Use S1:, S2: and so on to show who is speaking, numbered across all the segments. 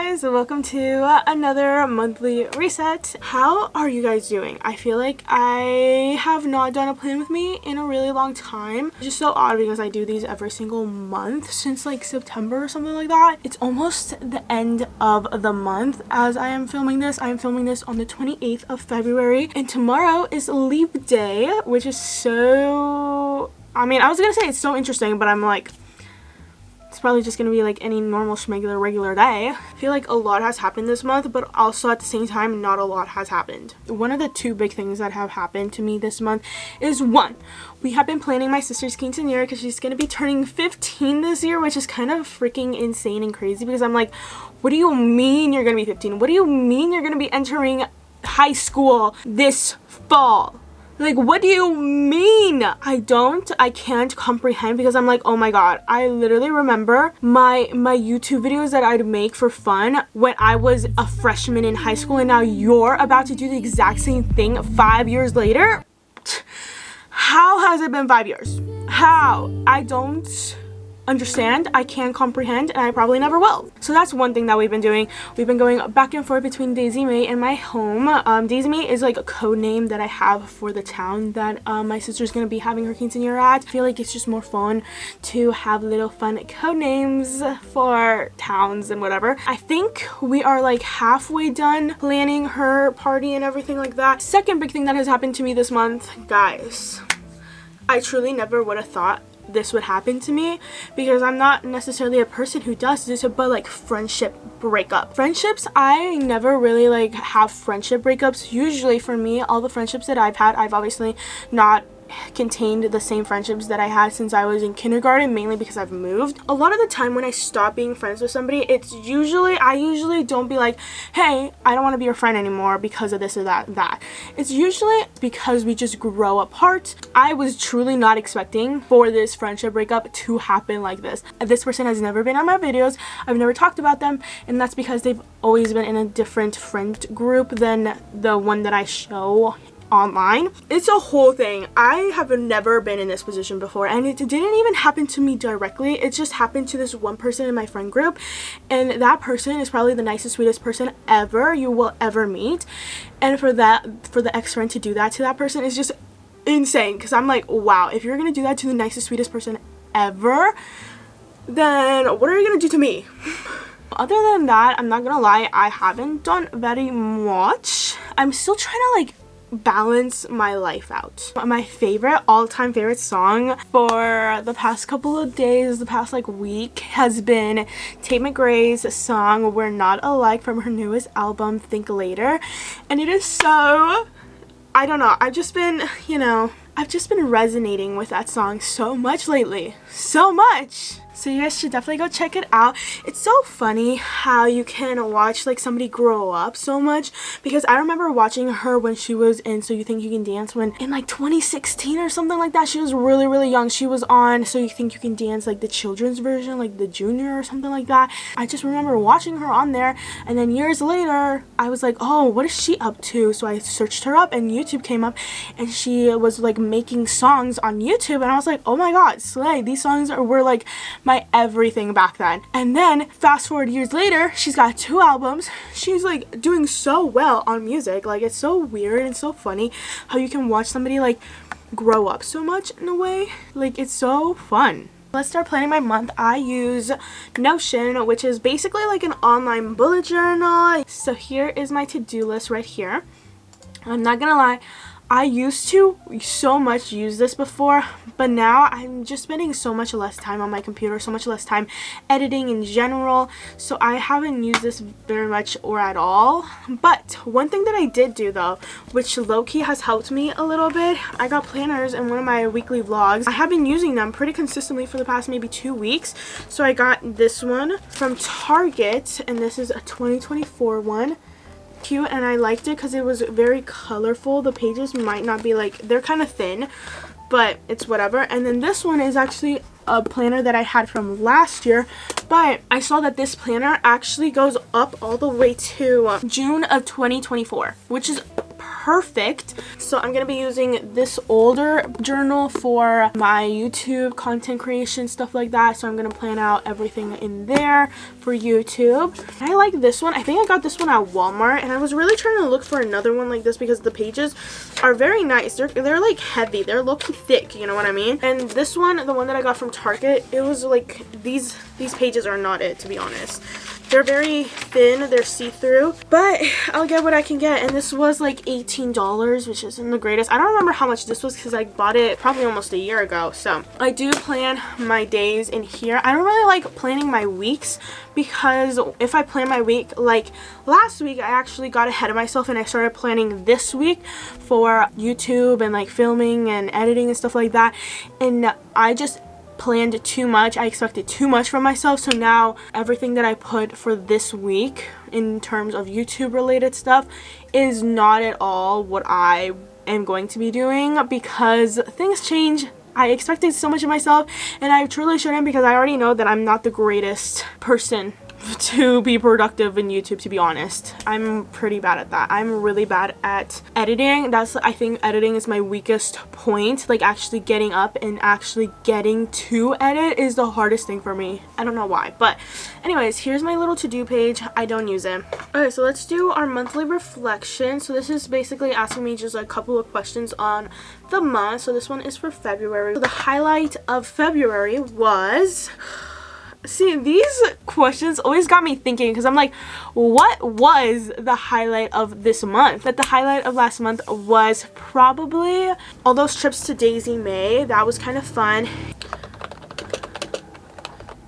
S1: guys, welcome to another monthly reset. How are you guys doing? I feel like I have not done a plan with me in a really long time. It's just so odd because I do these every single month since like September or something like that. It's almost the end of the month as I am filming this. I am filming this on the 28th of February and tomorrow is Leap Day, which is so... I mean, I was gonna say it's so interesting, but I'm like... It's probably just gonna be like any normal schmegular regular day. I feel like a lot has happened this month, but also at the same time not a lot has happened. One of the two big things that have happened to me this month is one, we have been planning my sister's quinceañera because she's gonna be turning 15 this year, which is kind of freaking insane and crazy because I'm like, what do you mean you're gonna be 15? What do you mean you're gonna be entering high school this fall? Like, what do you mean? I can't comprehend because I'm like, oh my god. I literally remember my YouTube videos that I'd make for fun when I was a freshman in high school, and now you're about to do the exact same thing 5 years later? How has it been 5 years? How? I don't understand, I can't comprehend, and I probably never will. So that's one thing that we've been doing. We've been going back and forth between Daisy May and my home. Daisy May is like a code name that I have for the town that my sister's gonna be having her quinceañera at. I feel like it's just more fun to have little fun code names for towns and whatever. I think we are like halfway done planning her party and everything like that. Second big thing that has happened to me this month, guys, I truly never would have thought this would happen to me because I'm not necessarily a person who does this, but like friendship breakup. Friendships, I never really like have friendship breakups. Usually for me, all the friendships that I've had, I've obviously not contained the same friendships that I had since I was in kindergarten, mainly because I've moved. A lot of the time when I stop being friends with somebody, I usually don't be like, hey, I don't want to be your friend anymore because of this or that. It's usually because we just grow apart. I was truly not expecting for this friendship breakup to happen like this. This person has never been on my videos. I've never talked about them, and that's because they've always been in a different friend group than the one that I show online. It's a whole thing. I have never been in this position before, and it didn't even happen to me directly. It just happened to this one person in my friend group, and that person is probably the nicest, sweetest person ever you will ever meet. And for the ex-friend to do that to that person is just insane, because I'm like, wow, if you're gonna do that to the nicest, sweetest person ever, then what are you gonna do to me? Other than that, I'm not gonna lie, I haven't done very much. I'm still trying to like balance my life out. My favorite, all-time favorite song for the past couple of days, the past like week, has been Tate McRae's song We're Not Alike from her newest album Think Later, and it is so, I don't know, I've just been resonating with that song so much lately, so much. So you guys should definitely go check it out. It's so funny how you can watch like somebody grow up so much, because I remember watching her when she was in So You Think You Can Dance when in like 2016 or something like that. She was really, really young. She was on So You Think You Can Dance, like the children's version, like the junior or something like that. I just remember watching her on there, and then years later I was like, oh, what is she up to? So I searched her up and YouTube came up, and she was like making songs on YouTube, and I was like, oh my god, slay. These songs were like my everything back then. And then fast forward years later, she's got 2 albums. She's like doing so well on music. Like, it's so weird and so funny how you can watch somebody like grow up so much in a way. Like, it's so fun. Let's start planning my month. I use Notion, which is basically like an online bullet journal. So here is my to-do list right here. I'm not gonna lie, I used to so much use this before, but now I'm just spending so much less time on my computer, so much less time editing in general, so I haven't used this very much or at all. But one thing that I did do though, which low-key has helped me a little bit, I got planners in one of my weekly vlogs. I have been using them pretty consistently for the past maybe 2 weeks. So I got this one from Target, and this is a 2024 one. Cute, and I liked it because it was very colorful. The pages might not be like, they're kind of thin, but it's whatever. And then this one is actually a planner that I had from last year, but I saw that this planner actually goes up all the way to June of 2024, which is perfect. So I'm gonna be using this older journal for my YouTube content creation, stuff like that. So I'm gonna plan out everything in there for YouTube. I like this one. I think I got this one at Walmart, and I was really trying to look for another one like this because the pages are very nice. They're like heavy. They're low-key thick, you know what I mean? And this one, the one that I got from Target, it was like these pages are not it, to be honest. They're very thin, they're see-through, but I'll get what I can get. And this was like $18, which isn't the greatest. I don't remember how much this was because I bought it probably almost a year ago. So I do plan my days in here. I don't really like planning my weeks because if I plan my week, like last week, I actually got ahead of myself and I started planning this week for YouTube and like filming and editing and stuff like that. And I just planned too much. I expected too much from myself. So now everything that I put for this week in terms of YouTube related stuff is not at all what I am going to be doing because things change. I expected so much of myself and I truly shouldn't because I already know that I'm not the greatest person to be productive in YouTube, to be honest. I'm pretty bad at that. I'm really bad at editing. I think editing is my weakest point. Like actually getting up and actually getting to edit is the hardest thing for me. I don't know why, but anyways, here's my little to-do page. I don't use it. Okay, so let's do our monthly reflection. So this is basically asking me just a couple of questions on the month. So this one is for February. So the highlight of February was... See, these questions always got me thinking because I'm like, what was the highlight of this month? But the highlight of last month was probably all those trips to Daisy May. That was kind of fun.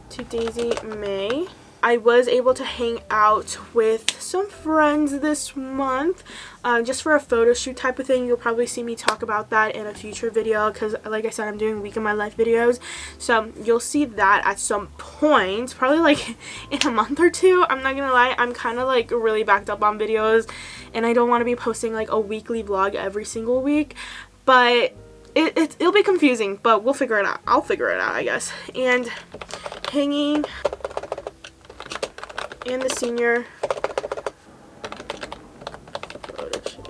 S1: To Daisy May. I was able to hang out with some friends this month just for a photo shoot type of thing. You'll probably see me talk about that in a future video because like I said, I'm doing week in my life videos, so you'll see that at some point, probably like in a month or two. I'm not gonna lie, I'm kind of like really backed up on videos and I don't want to be posting like a weekly vlog every single week, but it'll be confusing, but we'll figure it out. I'll figure it out, I guess. And hanging and the senior photo shoot.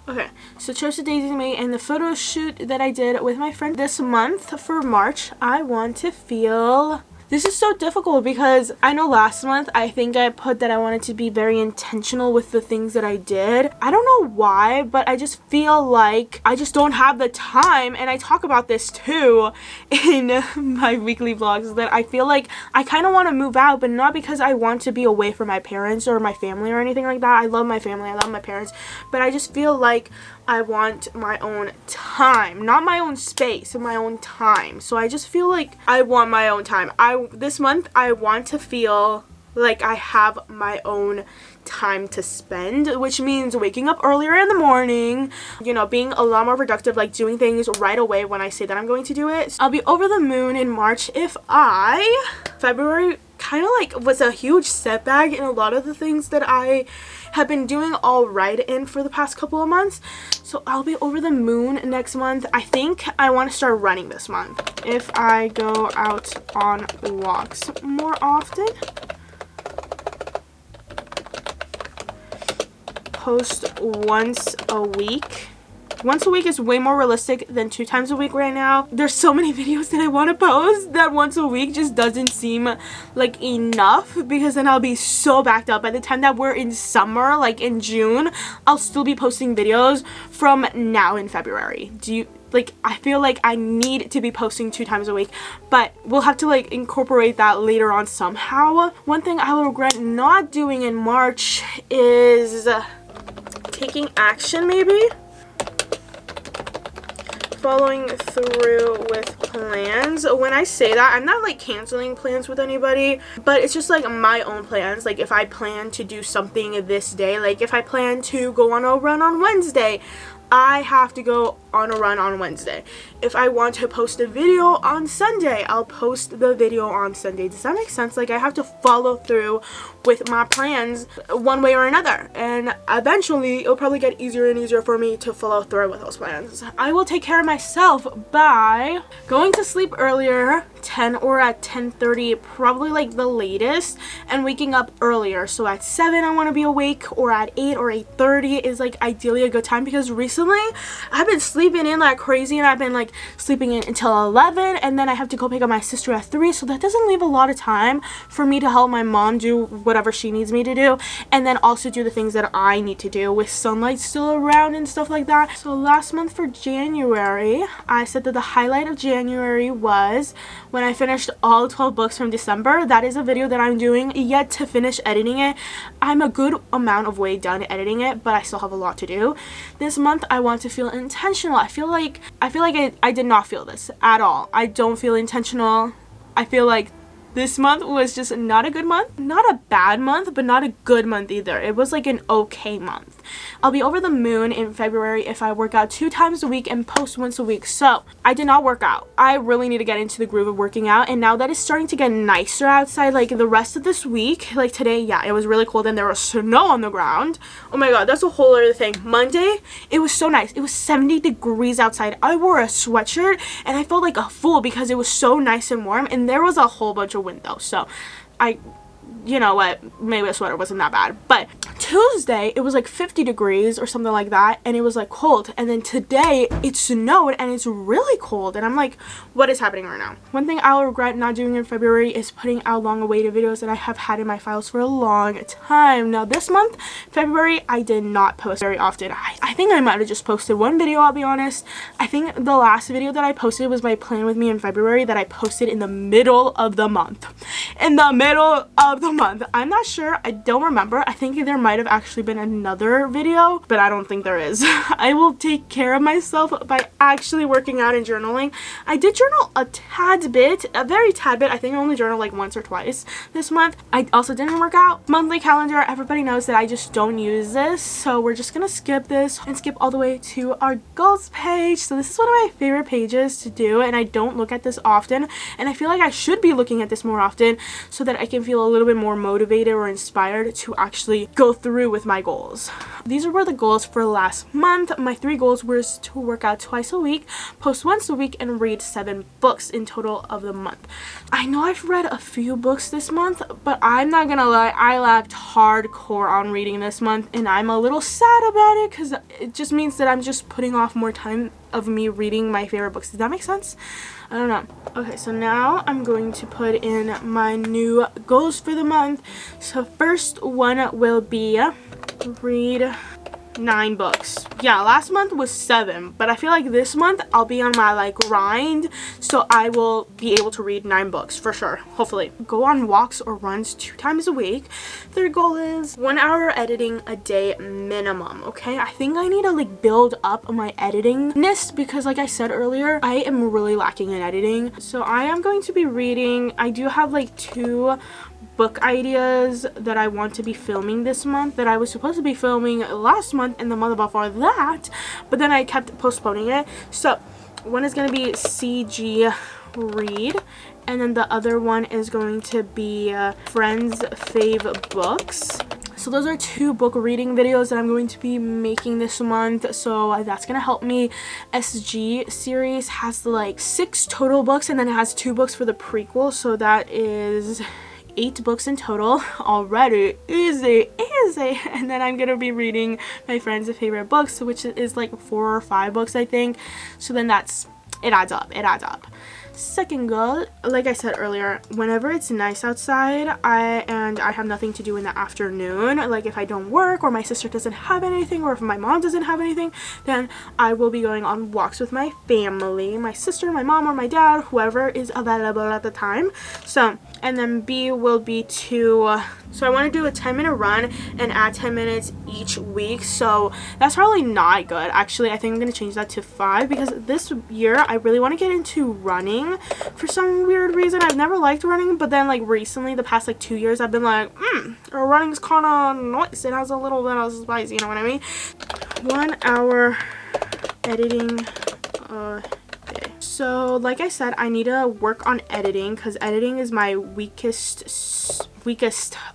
S1: Okay, so trips to Daisy May and the photo shoot that I did with my friend this month for March. I want to feel... This is so difficult because I know last month I think I put that I wanted to be very intentional with the things that I did. I don't know why, but I just feel like I just don't have the time, and I talk about this too in my weekly vlogs, that I feel like I kind of want to move out, but not because I want to be away from my parents or my family or anything like that. I love my family, I love my parents, but I just feel like I want my own time, not my own space, my own time. So I just feel like I want my own time. This month I want to feel like I have my own time to spend, which means waking up earlier in the morning, you know, being a lot more productive, like doing things right away when I say that I'm going to do it. I'll be over the moon in March if February kind of like was a huge setback in a lot of the things that I have been doing all right in for the past couple of months. So I'll be over the moon next month. I think I want to start running this month if I go out on walks more often. Post once a week. Once a week is way more realistic than 2 times a week right now. There's so many videos that I want to post that once a week just doesn't seem like enough, because then I'll be so backed up. By the time that we're in summer, like in June, I'll still be posting videos from now in February. I feel like I need to be posting 2 times a week, but we'll have to like incorporate that later on somehow. One thing I will regret not doing in March is taking action, maybe. Following through with plans. When I say that, I'm not like canceling plans with anybody, but it's just like my own plans. Like if I plan to do something this day, like if I plan to go on a run on Wednesday, I have to go on a run on Wednesday. If I want to post a video on Sunday, I'll post the video on Sunday. Does that make sense? Like, I have to follow through with my plans one way or another, and eventually it'll probably get easier and easier for me to follow through with those plans. I will take care of myself by going to sleep earlier, 10 or at 10:30, probably like the latest, and waking up earlier. So at 7 I want to be awake, or at 8 or 8:30 is like ideally a good time, because recently I've been sleeping in like crazy, and I've been like sleeping in until 11, and then I have to go pick up my sister at 3, so that doesn't leave a lot of time for me to help my mom do whatever she needs me to do, and then also do the things that I need to do with sunlight still around and stuff like that. So last month for January, I said that the highlight of January was when I finished all 12 books from December. That is a video that I'm doing yet to finish editing it. I'm a good amount of way done editing it, but I still have a lot to do. This month I want to feel intentional. I feel like I did not feel this at all. I don't feel intentional. I feel like this month was just not a good month. Not a bad month, but not a good month either. It was like an okay month. I'll be over the moon in February if I work out 2 times a week and post once a week. So I did not work out. I really need to get into the groove of working out, and now that it's starting to get nicer outside, like the rest of this week, like today, yeah, it was really cold and there was snow on the ground. Oh my god, that's a whole other thing. Monday, it was so nice. It was 70 degrees outside. I wore a sweatshirt and I felt like a fool because it was so nice and warm, and there was a whole bunch of wind though, so you know what, maybe a sweater wasn't that bad. But Tuesday it was like 50 degrees or something like that, and it was like cold, and then today it snowed and it's really cold, and I'm like, what is happening right now? One thing I'll regret not doing in February is putting out long awaited videos that I have had in my files for a long time. Now this month, February, I did not post very often. I think I might have just posted one video, I'll be honest. I think the last video that I posted was my plan with me in February, that I posted in the middle of the month. In the middle of the month. I'm not sure. I don't remember. I think there might have actually been another video, but I don't think there is. I will take care of myself by actually working out and journaling. I did journal a tad bit, a very tad bit. I think I only journaled like once or twice this month. I also didn't work out. Monthly calendar. Everybody knows that I just don't use this, so we're just gonna skip this and skip all the way to our goals page. So this is one of my favorite pages to do, and I don't look at this often, and I feel like I should be looking at this more often so that I can feel a little bit more motivated or inspired to actually go through with my goals. These were the goals for last month. My 3 goals were to work out twice a week, post once a week, and read 7 books in total of the month. I know I've read a few books this month, but I'm not gonna lie, I lacked hardcore on reading this month, and I'm a little sad about it because it just means that I'm just putting off more time of me reading my favorite books. Does that make sense? I don't know. Okay, so now I'm going to put in my new goals for the month. So first one will be read 9 books. Yeah, last month was 7, but I feel like this month I'll be on my like grind, so I will be able to read 9 books for sure, hopefully. Go on walks or runs 2 times a week. Third goal is 1 hour editing a day minimum. Okay, I think I need to like build up my editingness, because like I said earlier, I am really lacking in editing. So I am going to be reading, I do have like 2 book ideas that I want to be filming this month that I was supposed to be filming last month and the month before that, but then I kept postponing it. So one is going to be CG read, and then the other one is going to be friends fave books. So those are 2 book reading videos that I'm going to be making this month, so that's gonna help me. SG series has like 6 total books, and then it has 2 books for the prequel, so that is 8 books in total already. Easy. And then I'm gonna be reading my friends' favorite books, which is like 4 or 5 books, I think. So then it adds up. Second goal, like I said earlier, whenever it's nice outside and I have nothing to do in the afternoon, like if I don't work or my sister doesn't have anything or if my mom doesn't have anything, then I will be going on walks with my family, my sister, my mom, or my dad, whoever is available at the time. So, and then B will be so I want to do a 10-minute run and add 10 minutes each week. So that's probably not good. Actually, I think I'm going to change that to 5, because this year I really want to get into running for some weird reason. I've never liked running, but then like recently, the past like 2 years, I've been like, running's kind of nice. It has a little bit of spice, you know what I mean? 1 hour editing day. So like I said, I need to work on editing because editing is my weakest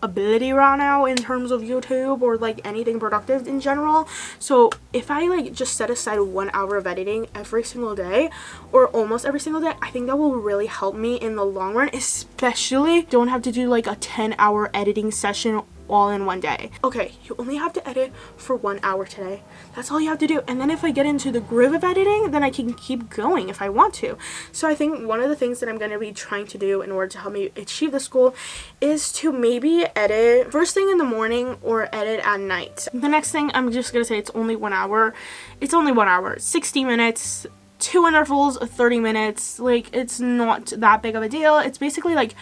S1: ability right now in terms of YouTube or like anything productive in general. So if I like just set aside 1 hour of editing every single day or almost every single day, I think that will really help me in the long run, especially don't have to do like a 10-hour editing session all in one day. Okay, you only have to edit for 1 hour today. That's all you have to do. And then if I get into the groove of editing, then I can keep going if I want to. So I think one of the things that I'm going to be trying to do in order to help me achieve this goal is to maybe edit first thing in the morning or edit at night. The next thing, I'm just going to say it's only 1 hour. It's only 1 hour, 60 minutes. 2 intervals of 30 minutes. Like, it's not that big of a deal. It's basically like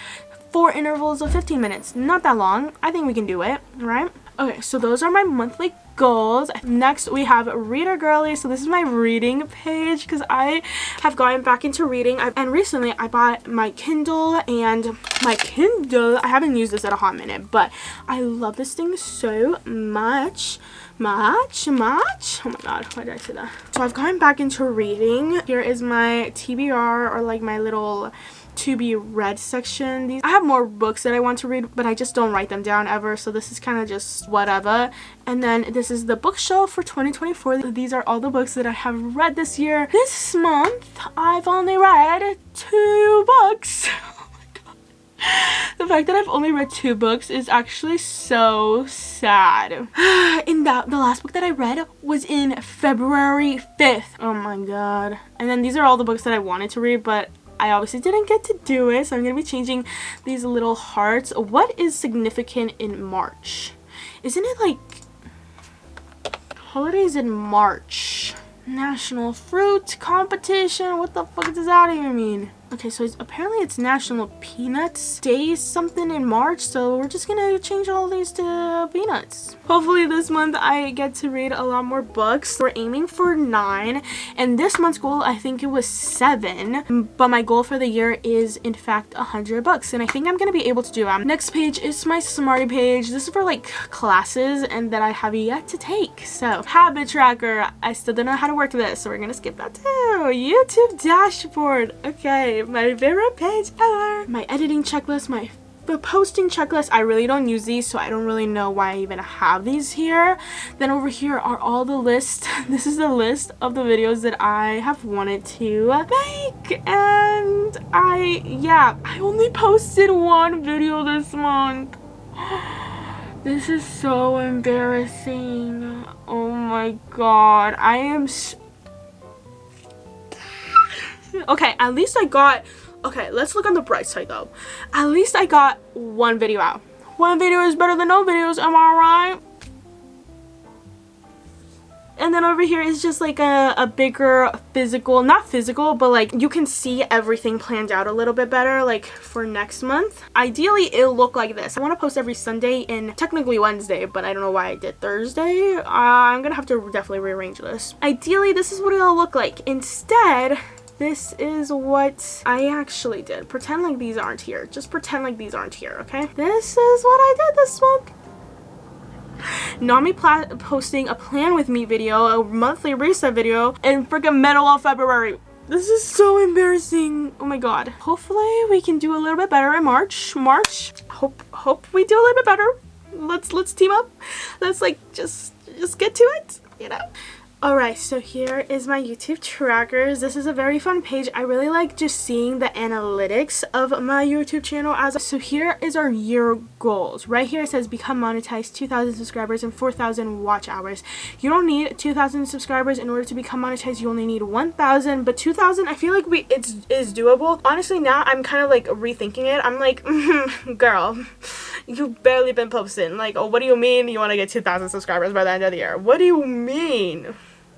S1: 4 intervals of 15 minutes. Not that long. I think we can do it, right? Okay, so those are my monthly goals. Next, we have Reader Girly. So this is my reading page because I have gotten back into reading. And recently, I bought my Kindle and my Kindle. I haven't used this in a hot minute, but I love this thing so much. Oh my god, why did I say that? So I've gotten back into reading. Here is my TBR, or like my little to be read section. I have more books that I want to read, but I just don't write them down ever, so this is kind of just whatever. And then this is the bookshelf for 2024. These are all the books that I have read this year. This month I've only read 2 books. Oh my god, the fact that I've only read 2 books is actually so sad. In the last book that I read was in February 5th. Oh my god. And then these are all the books that I wanted to read, but I obviously didn't get to do it, so I'm going to be changing these little hearts. What is significant in March? Isn't it like holidays in March? National Fruit Competition? What the fuck does that even mean? Okay, so apparently it's National Peanuts Day something in March, so we're just gonna change all these to peanuts. Hopefully this month I get to read a lot more books. We're aiming for 9, and this month's goal, I think it was 7, but my goal for the year is in fact 100 books, and I think I'm gonna be able to do it. Next page is my Smarty page. This is for like classes and that I have yet to take. So habit tracker, I still don't know how to work this, so we're gonna skip that too. YouTube dashboard, okay. My favorite page ever. My editing checklist, my posting checklist. I really don't use these, so I don't really know why I even have these here. Then over here are all the lists. This is the list of the videos that I have wanted to make, and I only posted 1 video this month. This is so embarrassing. Oh my god, I am okay, at least I got, okay, let's look on the bright side though. At least I got 1 video out. 1 video is better than no videos, am I right? And then over here is just like a bigger physical, not physical, but like you can see everything planned out a little bit better, like for next month. Ideally, it'll look like this. I want to post every Sunday and technically Wednesday, but I don't know why I did Thursday. I'm gonna have to definitely rearrange this. Ideally, this is what it'll look like. Instead, this is what I actually did. Pretend like these aren't here. Just pretend like these aren't here, okay? This is what I did this month. Nami posting a plan with me video, a monthly reset video, and freaking middle of February. This is so embarrassing. Oh my god. Hopefully we can do a little bit better in March. Hope we do a little bit better. Let's team up. Let's like just get to it, you know? Alright, so here is my YouTube trackers. This is a very fun page. I really like just seeing the analytics of my YouTube channel. So here is our year goals. Right here it says become monetized, 2,000 subscribers and 4,000 watch hours. You don't need 2,000 subscribers in order to become monetized. You only need 1,000, but 2,000, I feel like it's doable. Honestly, now I'm kind of like rethinking it. I'm like, girl, you've barely been posting. Like, oh, what do you mean you want to get 2,000 subscribers by the end of the year? What do you mean?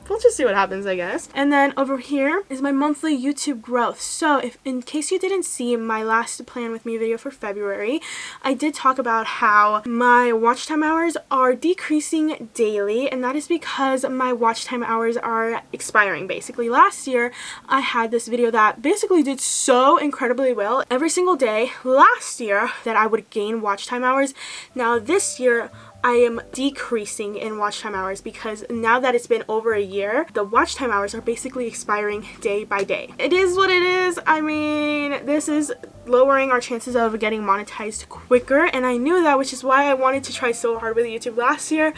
S1: We'll just see what happens, I guess. And then over here is my monthly YouTube growth. So if in case you didn't see my last plan with me video for February, I did talk about how my watch time hours are decreasing daily, and that is because my watch time hours are expiring. Basically, last year I had this video that basically did so incredibly well every single day last year that I would gain watch time hours. Now this year I am decreasing in watch time hours because now that it's been over a year, the watch time hours are basically expiring day by day. It is what it is. I mean, this is lowering our chances of getting monetized quicker, and I knew that, which is why I wanted to try so hard with YouTube last year,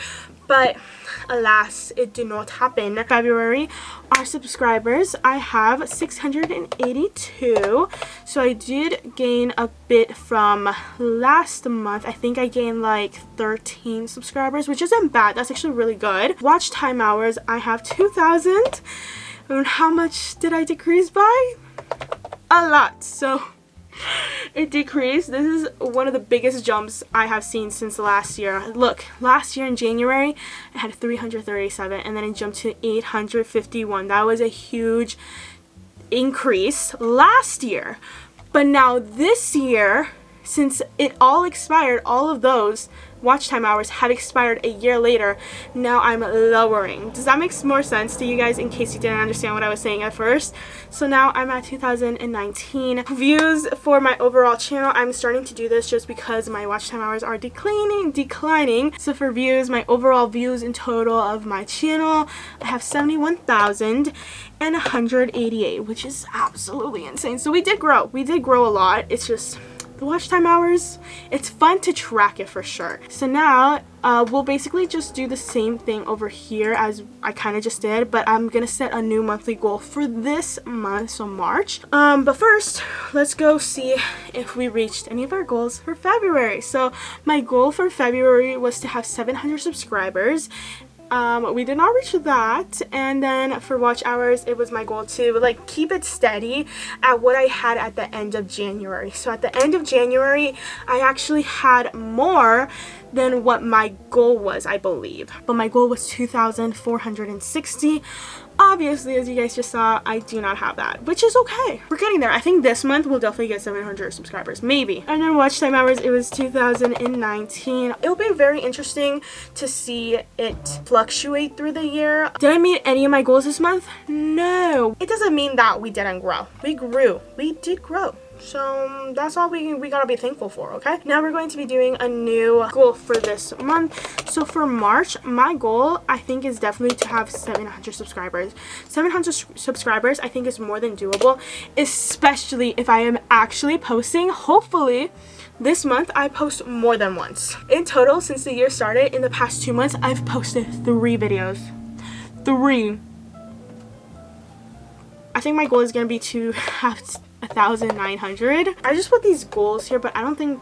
S1: but alas, it did not happen. February, our subscribers, I have 682, so I did gain a bit from last month. I think I gained like 13 subscribers, which isn't bad. That's actually really good. Watch time hours, I have 2,000, and how much did I decrease by? A lot. So it decreased. This is one of the biggest jumps I have seen since last year. Look, last year in January I had 337 and then it jumped to 851. That was a huge increase last year. But now this year, since it all expired, all of those watch time hours have expired a year later, now I'm lowering. Does that make more sense to you guys, in case you didn't understand what I was saying at first? So now I'm at 2019 views for my overall channel. I'm starting to do this just because my watch time hours are declining. So for views, my overall views in total of my channel, I have 71,188, which is absolutely insane. So we did grow a lot. It's just the watch time hours, it's fun to track it for sure. So now we'll basically just do the same thing over here as I kind of just did, but I'm gonna set a new monthly goal for this month, so March. But first, let's go see if we reached any of our goals for February. So my goal for February was to have 700 subscribers. We did not reach that, and then for watch hours, it was my goal to like keep it steady at what I had at the end of January. So at the end of January, I actually had more than what my goal was, I believe. But my goal was 2,460. Obviously, as you guys just saw, I do not have that, which is okay. We're getting there. I think this month we'll definitely get 700 subscribers, maybe. And then watch time hours, it was 2019. It'll be very interesting to see it fluctuate through the year. Did I meet any of my goals this month? No. It doesn't mean that we didn't grow. We grew. We did grow. So that's all we gotta be thankful for, okay? Now we're going to be doing a new goal for this month. So for March, my goal, I think, is definitely to have 700 subscribers. 700 subscribers, I think, is more than doable, especially if I am actually posting. Hopefully, this month I post more than once. In total, since the year started, in the past 2 months, I've posted 3 videos. 3. I think my goal is gonna be to have 1,900. I just put these goals here, but I think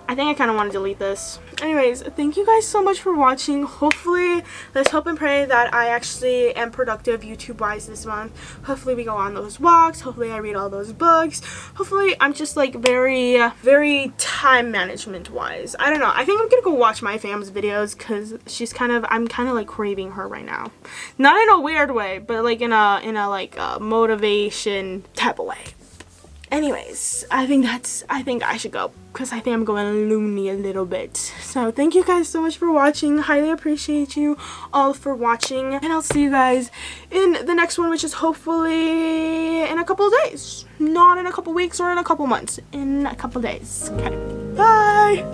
S1: I kind of want to delete this. Anyways, thank you guys so much for watching. Hopefully, let's hope and pray that I actually am productive YouTube wise this month. Hopefully we go on those walks. Hopefully I read all those books. Hopefully I'm just like very time management wise. I don't know. I think I'm gonna go watch my fam's videos because I'm kind of like craving her right now. Not in a weird way, but like in a like motivation type of way. Anyways, I think I should go because I think I'm going loony a little bit. So thank you guys so much for watching. Highly appreciate you all for watching, and I'll see you guys in the next one, which is hopefully in a couple of days. Not in a couple weeks or in a couple months. In a couple days. Okay. Bye!